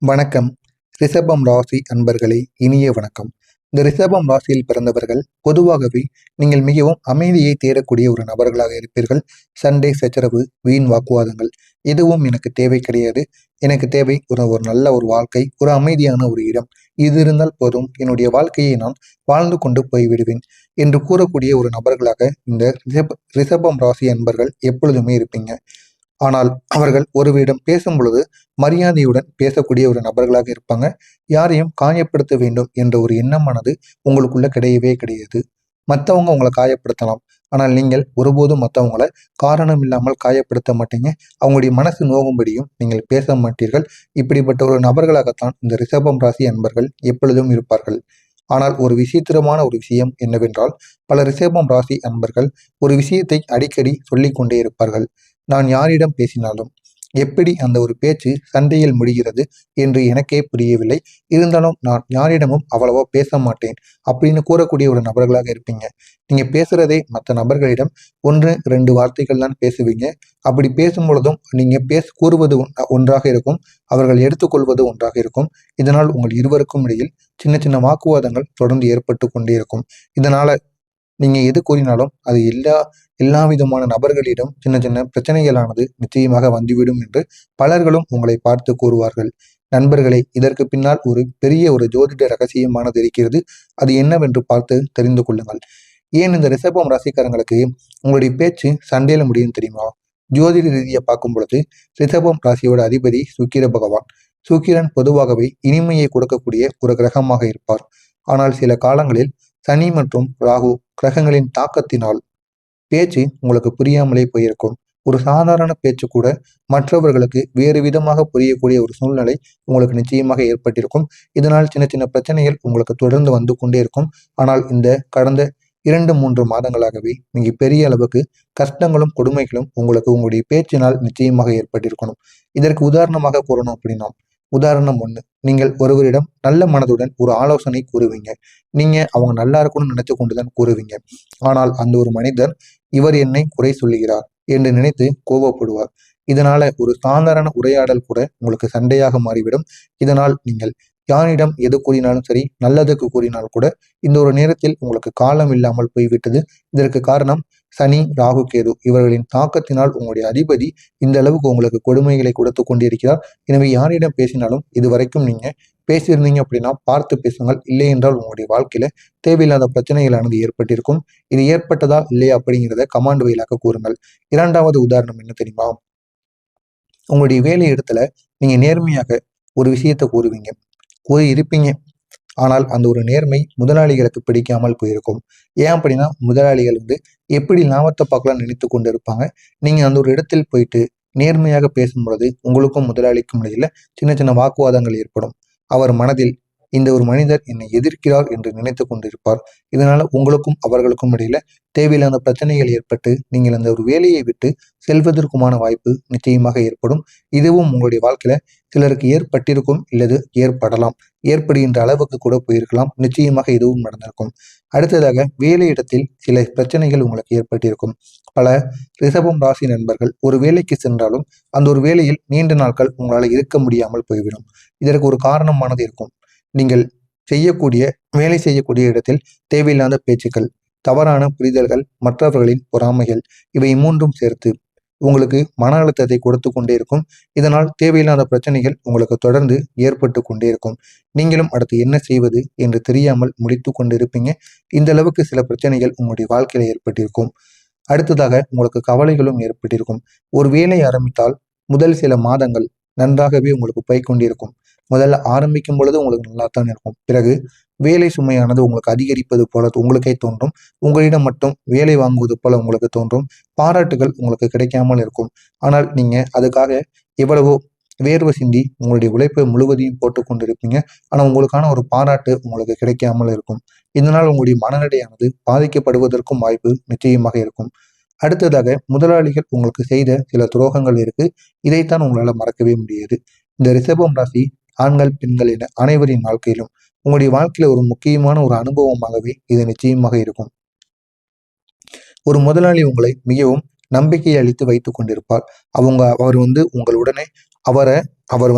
வணக்கம். ரிஷபம் ராசி அன்பர்களே, இனிய வணக்கம். இந்த ரிஷபம் ராசியில் பிறந்தவர்கள் பொதுவாகவே நீங்கள் மிகவும் அமைதியை தேடக்கூடிய ஒரு நபர்களாக இருப்பீர்கள். சண்டை, சச்சரவு, வீண் வாக்குவாதங்கள் எதுவும் எனக்கு தேவை கிடையாது. எனக்கு தேவை ஒரு நல்ல ஒரு வாழ்க்கை, ஒரு அமைதியான ஒரு இடம். இது இருந்தால் போதும், என்னுடைய வாழ்க்கையை நான் வாழ்ந்து கொண்டு போய்விடுவேன் என்று கூறக்கூடிய ஒரு நபர்களாக இந்த ரிஷபம் ராசி அன்பர்கள் எப்பொழுதுமே இருப்பீங்க. ஆனால் அவர்கள் ஒருவரிடம் பேசும் பொழுது மரியாதையுடன் பேசக்கூடிய ஒரு நபர்களாக இருப்பாங்க. யாரையும் காயப்படுத்த வேண்டும் என்ற ஒரு எண்ணமானது உங்களுக்குள்ள கிடையவே கிடையாது. மற்றவங்க உங்களை காயப்படுத்தலாம், ஆனால் நீங்கள் ஒருபோதும் மற்றவங்களை காரணம் இல்லாமல் காயப்படுத்த மாட்டீங்க. அவங்களுடைய மனசு நோகும்படியும் நீங்கள் பேச மாட்டீர்கள். இப்படிப்பட்ட ஒரு நபர்களாகத்தான் இந்த ரிஷபம் ராசி அன்பர்கள் எப்பொழுதும் இருப்பார்கள். ஆனால் ஒரு விசித்திரமான ஒரு விஷயம் என்னவென்றால், பல ரிஷபம் ராசி அன்பர்கள் ஒரு விஷயத்தை அடிக்கடி சொல்லிக் கொண்டே இருப்பார்கள். நான் யாரிடம் பேசினாலும் எப்படி அந்த ஒரு பேச்சு சண்டையில் முடிகிறது என்று எனக்கே புரியவில்லை. இருந்தாலும் நான் யாரிடமும் அவ்வளவா பேச மாட்டேன் அப்படின்னு கூறக்கூடிய ஒரு நபர்களாக இருப்பீங்க. நீங்க பேசுறதே மற்ற நபர்களிடம் 1-2 வார்த்தைகள் தான் பேசுவீங்க. அப்படி பேசும் பொழுதும் நீங்க கூறுவது ஒன்றாக இருக்கும், அவர்கள் எடுத்துக்கொள்வது ஒன்றாக இருக்கும். இதனால் உங்கள் இருவருக்கும் இடையில் சின்ன சின்ன வாக்குவாதங்கள் தொடர்ந்து ஏற்பட்டு கொண்டே இருக்கும். இதனால நீங்க எது கூறினாலும் அது எல்லா விதமான நபர்களிடம் சின்ன சின்ன பிரச்சனைகளானது நிச்சயமாக வந்துவிடும் என்று பலர்களும் உங்களை பார்த்து கூறுவார்கள். நண்பர்களே, இதற்கு பின்னால் ஒரு பெரிய ஒரு ஜோதிட ரகசியமானது இருக்கிறது. அது என்னவென்று பார்த்து தெரிந்து கொள்ளுங்கள். ஏன் இந்த ரிஷபம் ராசிக்காரங்களுக்கு உங்களுடைய பேச்சு சண்டையில முடியும் தெரியுமா? ஜோதிட ரீதியை பார்க்கும் பொழுது ரிஷபம் ராசியோட அதிபதி சுக்கிர பகவான். சுக்கிரன் பொதுவாகவே இனிமையை கொடுக்கக்கூடிய ஒரு கிரகமாக இருப்பார். ஆனால் சில காலங்களில் சனி மற்றும் ராகு கிரகங்களின் தாக்கத்தினால் பேச்சு உங்களுக்கு புரியாமலே போயிருக்கும். ஒரு சாதாரண பேச்சு கூட மற்றவர்களுக்கு வேறு விதமாக புரியக்கூடிய ஒரு சூழ்நிலை உங்களுக்கு நிச்சயமாக ஏற்பட்டிருக்கும். இதனால் சின்ன சின்ன பிரச்சனைகள் உங்களுக்கு தொடர்ந்து வந்து கொண்டே இருக்கும். ஆனால் இந்த கடந்த 2-3 மாதங்களாகவே மிக பெரிய அளவுக்கு கஷ்டங்களும் கொடுமைகளும் உங்களுக்கு உங்களுடைய பேச்சினால் நிச்சயமாக ஏற்பட்டிருக்கணும். இதற்கு உதாரணமாக கூறணும் அப்படின்னா, உதாரணம் 1, நீங்கள் ஒருவரிடம் நல்ல மனதுடன் ஒரு ஆலோசனை கூறுவீங்க. நீங்க அவங்க நல்லா இருக்கணும்னு நினைச்சு கொண்டுதான் கூறுவீங்க. ஆனால் அந்த ஒரு மனிதர் இவர் என்னை குறை சொல்லுகிறார் என்று நினைத்து கோபப்படுவார். இதனால ஒரு சாதாரண உரையாடல் கூட உங்களுக்கு சண்டையாக மாறிவிடும். இதனால் நீங்கள் யாரிடம் எது கூறினாலும் சரி, நல்லதுக்கு கூறினால் கூட இந்த ஒரு நேரத்தில் உங்களுக்கு காலம் இல்லாமல் போய்விட்டது. இதற்கு காரணம் சனி, ராகு, கேது இவர்களின் தாக்கத்தினால் உங்களுடைய அதிபதி இந்த அளவுக்கு உங்களுக்கு கொடுமைகளை கொடுத்து கொண்டிருக்கிறார். எனவே யாரிடம் பேசினாலும் இதுவரைக்கும் நீங்க பேசியிருந்தீங்க அப்படின்னா பார்த்து பேசுங்கள். இல்லை என்றால் உங்களுடைய வாழ்க்கையில தேவையில்லாத பிரச்சனைகளானது ஏற்பட்டிருக்கும். இது ஏற்பட்டதா இல்லையா அப்படிங்கிறத கமாண்ட் வழியாக கூறுங்கள். 2வது உதாரணம் என்ன தெரியுமா? உங்களுடைய வேலை இடத்துல நீங்க நேர்மையாக ஒரு விஷயத்தை கூறுவீங்க, கூறி இருப்பீங்க. ஆனால் அந்த ஒரு நேர்மை முதலாளிகளுக்கு பிடிக்காமல் போயிருக்கும். ஏன் அப்படின்னா, முதலாளிகள் எப்படி லாபத்தை பார்க்கலாம் நினைத்து கொண்டு இருப்பாங்க. நீங்க அந்த ஒரு இடத்தில் போயிட்டு நேர்மையாக பேசும்பொழுது உங்களுக்கும் முதலாளிக்கும் இடையில சின்ன சின்ன வாக்குவாதங்கள் ஏற்படும். அவர் மனதில் இந்த ஒரு மனிதர் என்னை எதிர்க்கிறார் என்று நினைத்து கொண்டிருப்பார். இதனால உங்களுக்கும் அவர்களுக்கும் இடையில தேவையில்லாத பிரச்சனைகள் ஏற்பட்டு நீங்கள் அந்த ஒரு வேலையை விட்டு செல்வதற்குமான வாய்ப்பு நிச்சயமாக ஏற்படும். இதுவும் உங்களுடைய வாழ்க்கையில சிலருக்கு ஏற்பட்டிருக்கும், இல்லது ஏற்படலாம். ஏற்படுகின்ற அளவுக்கு கூட போயிருக்கலாம். நிச்சயமாக இதுவும் நடந்திருக்கும். அடுத்ததாக வேலையிடத்தில் சில பிரச்சனைகள் உங்களுக்கு ஏற்பட்டிருக்கும். பல ரிஷபம் ராசி நண்பர்கள் ஒரு வேலைக்கு சென்றாலும் அந்த ஒரு வேலையில் நீண்ட நாட்கள் உங்களால் இருக்க முடியாமல் போய்விடும். இதற்கு ஒரு காரணமானது இருக்கும். நீங்கள் வேலை செய்யக்கூடிய இடத்தில் தேவையில்லாத பேச்சுக்கள், தவறான புரிதல்கள், மற்றவர்களின் பொறாமைகள் இவை 3ம் சேர்த்து உங்களுக்கு மன அழுத்தத்தை கொடுத்து கொண்டே இருக்கும். இதனால் தேவையில்லாத பிரச்சனைகள் உங்களுக்கு தொடர்ந்து ஏற்பட்டு கொண்டே இருக்கும். நீங்களும் அடுத்து என்ன செய்வது என்று தெரியாமல் முடித்து கொண்டிருப்பீங்க. இந்த அளவுக்கு சில பிரச்சனைகள் உங்களுடைய வாழ்க்கையில ஏற்பட்டிருக்கும். அடுத்ததாக உங்களுக்கு கவலைகளும் ஏற்பட்டிருக்கும். ஒரு வேலை ஆரம்பித்தால் முதல் சில மாதங்கள் நன்றாகவே உங்களுக்கு போய்கொண்டிருக்கும். முதல்ல ஆரம்பிக்கும் பொழுது உங்களுக்கு நல்லா தான் இருக்கும். பிறகு வேலை சுமையானது உங்களுக்கு அதிகரிப்பது போல உங்களுக்கே தோன்றும். உங்களிடம் மட்டும் வேலை வாங்குவது போல உங்களுக்கு தோன்றும். பாராட்டுகள் உங்களுக்கு கிடைக்காமல் இருக்கும். ஆனால் நீங்க அதுக்காக எவ்வளவோ வேர்வை சிந்தி உங்களுடைய உழைப்பை முழுவதையும் போட்டு கொண்டிருப்பீங்க. ஆனால் உங்களுக்கான ஒரு பாராட்டு உங்களுக்கு கிடைக்காமல் இருக்கும். இதனால் உங்களுடைய மனநிலையானது பாதிக்கப்படுவதற்கும் வாய்ப்பு நிச்சயமாக இருக்கும். அடுத்ததாக முதலாளிகள் உங்களுக்கு செய்த சில துரோகங்கள் இருக்கு. இதைத்தான் உங்களால மறக்கவே முடியாது. இந்த ரிஷபம் ராசி ஆண்கள், பெண்கள் என அனைவரின் வாழ்க்கையிலும் உங்களுடைய வாழ்க்கையில ஒரு முக்கியமான ஒரு அனுபவமாகவே இது நிச்சயமாக இருக்கும். ஒரு முதலாளி உங்களை மிகவும் நம்பிக்கை அளித்து வைத்துக் கொண்டிருப்பார். அவர் உங்களுடனே அவர் அவர்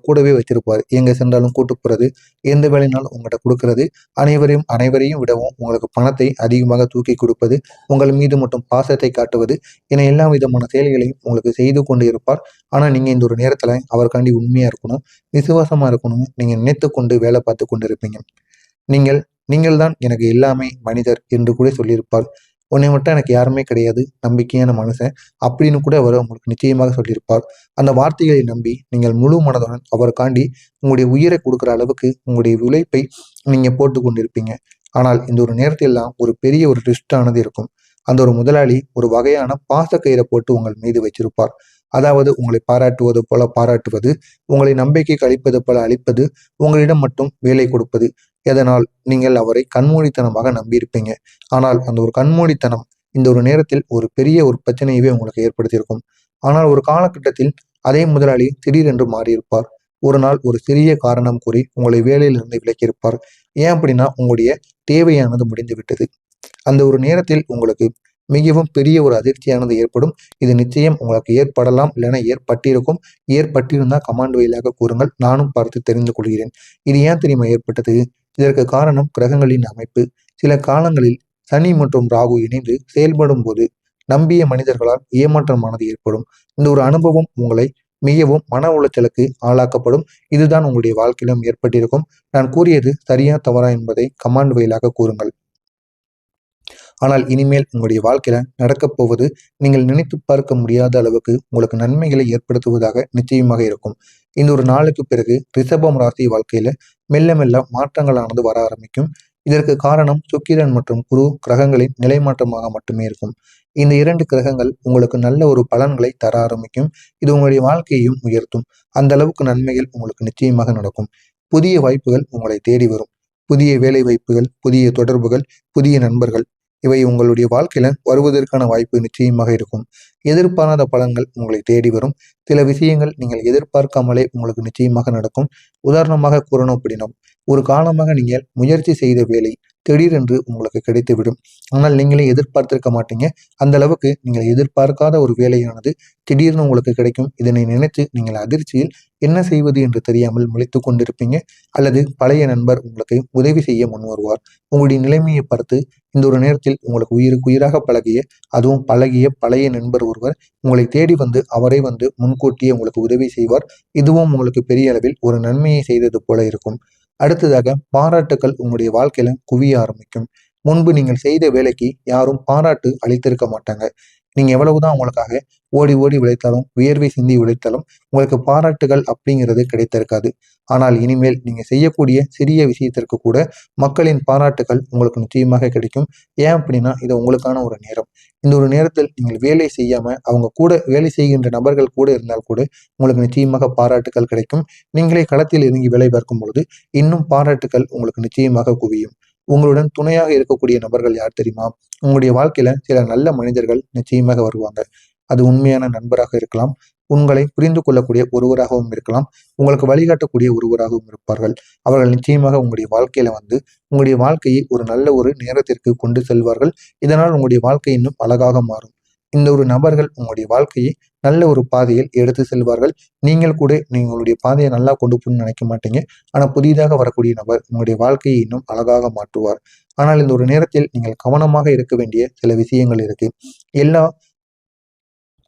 கூடவே வச்சிருப்பார். எங்க சென்றாலும் கூட்டு போறது, எந்த வேலைனாலும் உங்கள்கிட்ட கொடுக்கறது, அனைவரையும் விடவும் உங்களுக்கு பணத்தை அதிகமாக தூக்கி கொடுப்பது, உங்கள் மீது மட்டும் பாசத்தை காட்டுவது என எல்லா விதமான செயல்களையும் உங்களுக்கு செய்து கொண்டு இருப்பார். ஆனா நீங்க இந்த ஒரு நேரத்துல அவருக்காண்டி உண்மையா இருக்கணும், விசுவாசமா இருக்கணும். நீங்க நினைத்து கொண்டு வேலை பார்த்து கொண்டு இருப்பீங்க. நீங்கள் நீங்கள் தான் எனக்கு எல்லாமே மனிதர் என்று கூட சொல்லியிருப்பார். உன்னை மட்டும் எனக்கு யாருமே கிடையாது, நம்பிக்கையான மனுஷன் அப்படின்னு கூட அவர் உங்களுக்கு நிச்சயமாக சொல்லியிருப்பார். அந்த வார்த்தைகளை நம்பி நீங்கள் முழு மனதுடன் அவருக்காண்டி உங்களுடைய உயிரை கொடுக்குற அளவுக்கு உங்களுடைய உழைப்பை நீங்க போட்டு கொண்டிருப்பீங்க. ஆனால் இந்த ஒரு நேரத்திலெல்லாம் ஒரு பெரிய ஒரு ட்விஸ்டானது இருக்கும். அந்த ஒரு முதலாளி ஒரு வகையான பாசக்கயிறை போட்டு உங்கள் மீது வச்சிருப்பார். அதாவது உங்களை பாராட்டுவது போல பாராட்டுவது, உங்களை நம்பிக்கைக்கு அளிப்பது போல அளிப்பது, உங்களிடம் மட்டும் வேலை கொடுப்பது. எதனால் நீங்கள் அவரை கண்மூடித்தனமாக நம்பியிருப்பீங்க. ஆனால் அந்த ஒரு கண்மூடித்தனம் இந்த ஒரு நேரத்தில் ஒரு பெரிய ஒரு பிரச்சனையவே உங்களுக்கு ஏற்படுத்தியிருக்கும். ஆனால் ஒரு காலகட்டத்தில் அதே முதலாளி திடீரென்று மாறியிருப்பார். ஒரு நாள் ஒரு சிறிய காரணம் கூறி உங்களை வேலையிலிருந்து விலக்கியிருப்பார். ஏன் அப்படின்னா உங்களுடைய தேவையானது முடிந்து விட்டது. அந்த ஒரு நேரத்தில் உங்களுக்கு மிகவும் பெரிய ஒரு அதிர்ச்சியானது ஏற்படும். இது நிச்சயம் உங்களுக்கு ஏற்படலாம், இல்லைன்னா ஏற்பட்டிருக்கும். ஏற்பட்டிருந்தா கமாண்ட் வாயிலாக கூறுங்கள், நானும் பார்த்து தெரிந்து கொள்கிறேன். இது ஏன் தெரியுமா ஏற்பட்டது? இதற்கு காரணம் கிரகங்களின் அமைப்பு. சில காலங்களில் சனி மற்றும் ராகு இணைந்து செயல்படும் போது நம்பிய மனிதர்களால் ஏமாற்றமானது ஏற்படும். இந்த ஒரு அனுபவம் உங்களை மிகவும் மன உளைச்சலுக்கு ஆளாக்கப்படும். இதுதான் உங்களுடைய வாழ்க்கையிலும் ஏற்பட்டிருக்கும். நான் கூறியது சரியா தவறா என்பதை கமாண்ட் வாயிலாக கூறுங்கள். ஆனால் இனிமேல் உங்களுடைய வாழ்க்கையில நடக்கப் போவது நீங்கள் நினைத்து பார்க்க முடியாத அளவுக்கு உங்களுக்கு நன்மைகளை ஏற்படுத்துவதாக நிச்சயமாக இருக்கும். இந்த ஒரு நாளுக்கு பிறகு ரிஷபம் ராசி வாழ்க்கையில மெல்ல மெல்ல மாற்றங்களானது வர ஆரம்பிக்கும். இதற்கு காரணம் சுக்கிரன் மற்றும் குரு கிரகங்களின் நிலைமாற்றமாக மட்டுமே இருக்கும். இந்த 2 கிரகங்கள் உங்களுக்கு நல்ல ஒரு பலன்களை தர ஆரம்பிக்கும். இது உங்களுடைய வாழ்க்கையையும் உயர்த்தும். அந்த அளவுக்கு நன்மைகள் உங்களுக்கு நிச்சயமாக நடக்கும். புதிய வாய்ப்புகள் உங்களை தேடி வரும். புதிய வேலை வாய்ப்புகள், புதிய தொடர்புகள், புதிய நண்பர்கள் இவை உங்களுடைய வாழ்க்கையில வருவதற்கான வாய்ப்பு நிச்சயமாக இருக்கும். எதிர்பாராத பலன்கள் உங்களை தேடி வரும். சில விஷயங்கள் நீங்கள் எதிர்பார்க்காமலே உங்களுக்கு நிச்சயமாக நடக்கும். உதாரணமாக கூறணும் அப்படின்னா, ஒரு காலமாக நீங்கள் முயற்சி செய்த வேலை திடீரென்று உங்களுக்கு கிடைத்துவிடும். ஆனால் நீங்களே எதிர்பார்த்திருக்க மாட்டீங்க. அந்த அளவுக்கு நீங்கள் எதிர்பார்க்காத ஒரு வேலையானது திடீர்னு உங்களுக்கு கிடைக்கும். இதனை நினைத்து நீங்கள் அதிர்ச்சியில் என்ன செய்வது என்று தெரியாமல் முழித்துக் கொண்டிருப்பீங்க. அல்லது பழைய நண்பர் உங்களுக்கு உதவி செய்ய முன் வருவார். உங்களுடைய நிலைமையை பார்த்து இந்த ஒரு நேரத்தில் உங்களுக்கு உயிருக்கு உயிராக அதுவும் பழகிய பழைய நண்பர் ஒருவர் உங்களை தேடி வந்து அவரை முன்கூட்டியே உங்களுக்கு உதவி செய்வார். இதுவும் உங்களுக்கு பெரிய அளவில் ஒரு நன்மையை செய்தது போல இருக்கும். அடுத்ததாக பாராட்டுக்கள் உங்களுடைய வாழ்க்கையில குவிய ஆரம்பிக்கும். முன்பு நீங்கள் செய்த வேலைக்கு யாரும் பாராட்டு அளித்திருக்க மாட்டாங்க. நீங்க எவ்வளவுதான் உங்களுக்காக ஓடி ஓடி உழைத்தாலும், வியர்வை சிந்தி உழைத்தாலும் உங்களுக்கு பாராட்டுகள் அப்படிங்கிறது கிடைத்திருக்காது. ஆனால் இனிமேல் நீங்க செய்யக்கூடிய சிறிய விஷயத்திற்கு கூட மக்களின் பாராட்டுகள் உங்களுக்கு நிச்சயமாக கிடைக்கும். ஏன் அப்படின்னா இது உங்களுக்கான ஒரு நேரம். இந்த ஒரு நேரத்தில் நீங்கள் வேலை செய்யாம அவங்க கூட வேலை செய்கின்ற நபர்கள் கூட இருந்தால் கூட உங்களுக்கு நிச்சயமாக பாராட்டுகள் கிடைக்கும். நீங்களே களத்தில் இறங்கி வேலை பார்க்கும் பொழுது இன்னும் பாராட்டுகள் உங்களுக்கு நிச்சயமாக குவியும். உங்களுடன் துணையாக இருக்கக்கூடிய நபர்கள் யார் தெரியுமா? உங்களுடைய வாழ்க்கையில சில நல்ல மனிதர்கள் நிச்சயமாக வருவாங்க. அது உண்மையான நண்பராக இருக்கலாம், உங்களை புரிந்து கொள்ளக்கூடிய ஒருவராகவும் இருக்கலாம், உங்களுக்கு வழிகாட்டக்கூடிய ஒருவராகவும் இருப்பார்கள். அவர்கள் நிச்சயமாக உங்களுடைய வாழ்க்கையில உங்களுடைய வாழ்க்கையை ஒரு நல்ல ஒரு நேரத்திற்கு கொண்டு செல்வார்கள். இதனால் உங்களுடைய வாழ்க்கை இன்னும் அழகாக மாறும். இந்த ஒரு நபர்கள் உங்களுடைய வாழ்க்கையை நல்ல ஒரு பாதையில் எடுத்து செல்வார்கள். நீங்கள் கூட நீங்களுடைய பாதையை நல்லா கொண்டு போகணும்னு நினைக்க மாட்டீங்க. ஆனா புதிதாக வரக்கூடிய நபர் உங்களுடைய வாழ்க்கையை இன்னும் அழகாக மாற்றுவார். ஆனால் இந்த ஒரு நேரத்தில் நீங்கள் கவனமாக இருக்க வேண்டிய சில விஷயங்கள் இருக்கு. எல்லா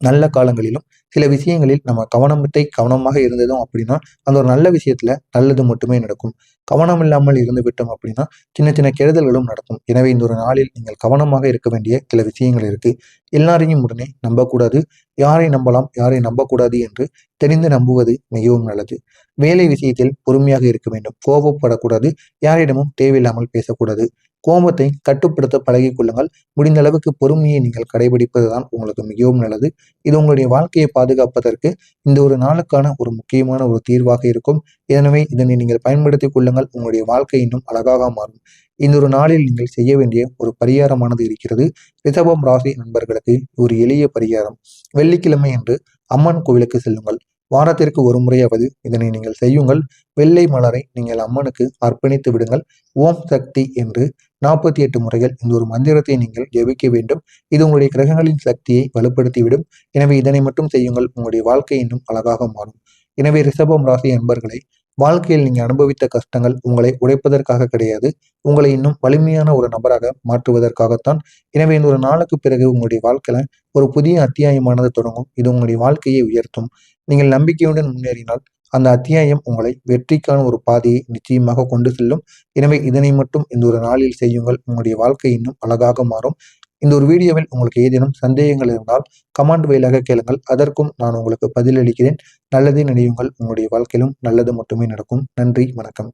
நல்ல காலங்களிலும் சில விஷயங்களில் நம்ம கவனமாக இருந்ததும் அப்படின்னா அந்த ஒரு நல்ல விஷயத்துல நல்லது மட்டுமே நடக்கும். கவனம் இல்லாமல் இருந்து விட்டோம் அப்படின்னா சின்ன சின்ன கெடுதல்களும் நடக்கும். எனவே இந்த ஒரு நாளில் நீங்கள் கவனமாக இருக்க வேண்டிய சில விஷயங்கள் இருக்கு. எல்லாரையும் உடனே நம்பக்கூடாது. யாரை நம்பலாம், யாரை நம்பக்கூடாது என்று தெரிந்து நம்புவது மிகவும் நல்லது. வேலை விஷயத்தில் பொறுமையாக இருக்க வேண்டும். கோபப்படக்கூடாது. யாரிடமும் தேவையில்லாமல் பேசக்கூடாது. கோபத்தை கட்டுப்படுத்த பழகிக் கொள்ளுங்கள். முடிந்த அளவுக்கு பொறுமையை நீங்கள் கடைபிடிப்பதுதான் உங்களுக்கு மிகவும் நல்லது. இது உங்களுடைய வாழ்க்கையை பாதுகாப்பதற்கு இந்த ஒரு நாளுக்கான ஒரு முக்கியமான ஒரு தீர்வாக இருக்கும். எனவே இதனை நீங்கள் பயன்படுத்திக் கொள்ளுங்கள். உங்களுடைய வாழ்க்கை இன்னும் அழகாக மாறும். இந்த ஒரு நாளில் நீங்கள் செய்ய வேண்டிய ஒரு பரிகாரமானது இருக்கிறது. ரிஷபம் ராசி நண்பர்களுக்கு ஒரு எளிய பரிகாரம். வெள்ளிக்கிழமை என்று அம்மன் கோவிலுக்கு செல்லுங்கள். வாரத்திற்கு ஒரு முறையாவது இதனை நீங்கள் செய்யுங்கள். வெள்ளை மலரை நீங்கள் அம்மனுக்கு அர்ப்பணித்து விடுங்கள். ஓம் சக்தி என்று 48 முறைகள் இந்த ஒரு மந்திரத்தை நீங்கள் ஜெபிக்க வேண்டும். இது உங்களுடைய கிரகங்களின் சக்தியை வலுப்படுத்திவிடும். எனவே இதனை மட்டும் செய்யுங்கள். உங்களுடைய வாழ்க்கை இன்னும் அழகாக மாறும். எனவே ரிஷபம் ராசி அன்பர்களை, வாழ்க்கையில் நீங்க அனுபவித்த கஷ்டங்கள் உங்களை உடைப்பதற்காக கிடையாது, உங்களை இன்னும் வலிமையான ஒரு நபராக மாற்றுவதற்காகத்தான். எனவே இந்த ஒரு நாளுக்கு பிறகு உங்களுடைய வாழ்க்கையில ஒரு புதிய அத்தியாயமானது தொடங்கும். இது உங்களுடைய வாழ்க்கையை உயர்த்தும். நீங்கள் நம்பிக்கையுடன் முன்னேறினால் அந்த அத்தியாயம் உங்களை வெற்றிக்கான ஒரு பாதையை நிச்சயமாக கொண்டு செல்லும். எனவே இதனை மட்டும் இந்த ஒரு நாளில் செய்யுங்கள். உங்களுடைய வாழ்க்கை இன்னும் அழகாக மாறும். இந்த ஒரு வீடியோவில் உங்களுக்கு ஏதேனும் சந்தேகங்கள் இருந்தால் கமெண்ட் வாயிலாக கேளுங்கள். அதற்கும் நான் உங்களுக்கு பதிலளிக்கிறேன். நல்லதே நினையுங்கள். உங்களுடைய வாழ்க்கையிலும் நல்லது மட்டுமே நடக்கும். நன்றி, வணக்கம்.